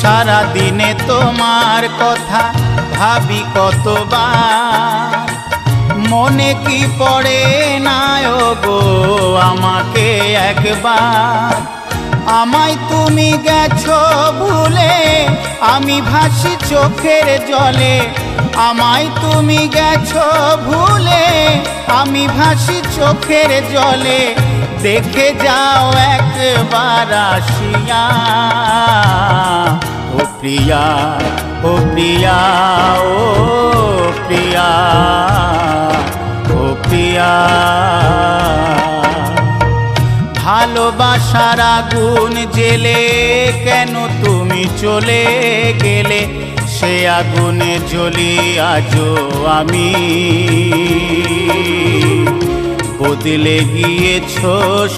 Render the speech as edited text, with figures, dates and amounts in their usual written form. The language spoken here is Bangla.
সারা দিনে তোমার কথা ভাবি কতবার, মনে কি পড়ে না গো আমাকে একবার। আমায় তুমি গেছো ভুলে, আমি ভাসি চোখের জলে। আমায় তুমি গেছো ভুলে, আমি ভাসি চোখের জলে। দেখে যাও একবার আসিয়া, ও প্রিয়া, ও প্রিয়া, ও প্রিয়া, ও প্রিয়া। ভালোবাসার আগুন জেলে কেন তুমি চলে গেলে, সে আগুনে জ্বলি আজও আমি। বদলে গিয়েছো